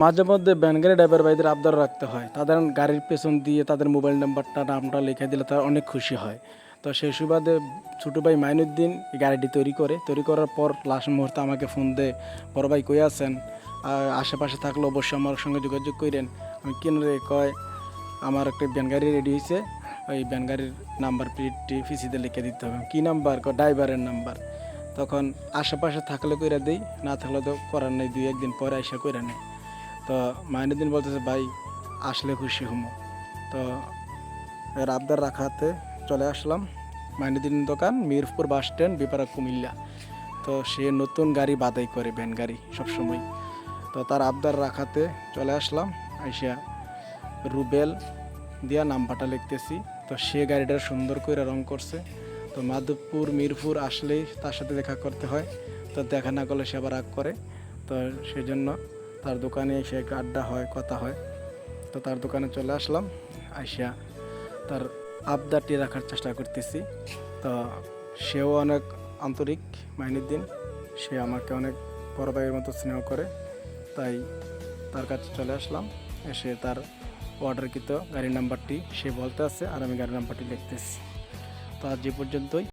মাঝে মধ্যে ভ্যানগাড়ি ড্রাইভার ভাইদের আবদার রাখতে হয়, তাদের গাড়ির পেছন দিয়ে তাদের মোবাইল নামটা লিখে দিলে তারা অনেক খুশি হয়। তো সেই সুবাদে ছোটো ভাই মাইনুদ্দিন এই গাড়িটি তৈরি করার পর লাস্ট মুহূর্তে আমাকে ফোন দেয়, বড় ভাই কই আছেন, আশেপাশে থাকলে অবশ্যই আমার সঙ্গে যোগাযোগ করেন। আমি কিনরে কয় আমার একটা ভ্যানগাড়ি রেডি হয়েছে, ওই ভ্যানগাড়ির নাম্বার প্লেটটি পিসিতে লিখে দিতে হবে। কী নাম্বার? ড্রাইভারের নাম্বার। তখন আশেপাশে থাকলে কইরা দিই, না থাকলে তো করার নেই, 2-1 দিন পরে এসে কইরা নেয়। তো মাইনুদ্দিন বলতেছে ভাই আসলে খুশি হমো। তো এর আবদার রাখাতে চলে আসলাম। মাইনুদ্দিন দোকান মিরপুর বাস স্ট্যান্ড, বিপারা, কুমিল্লা। তো সে নতুন গাড়ি বাদাই করে, ভ্যান গাড়ি সবসময়। তো তার আবদার রাখাতে চলে আসলাম। আইসা রুবেল দিয়া নাম্বারটা লিখতেছি। তো সে গাড়িটা সুন্দর করে রং করছে। তো মাধবপুর মিরপুর আসলেই তার সাথে দেখা করতে হয়। তো দেখা না করলে সে আবার রাগ করে। তো সেই জন্য তার দোকানে এসে একটু আড্ডা হয়, কথা হয়। তো তার দোকানে চলে আসলাম। আইসা তার আবদারটি রাখার চেষ্টা করতেছি। তো সেও অনেক আন্তরিক, মাইনুদ্দিন। সে আমাকে অনেক বড় ভাইয়ের মতো স্নেহ করে। তাই তার কাছে চলে আসলাম। এসে তার অর্ডারকৃত গাড়ির নাম্বারটি সে বলতে আছে আর আমি গাড়ির নাম্বারটি লিখতেছি। তো আজ যে পর্যন্তই।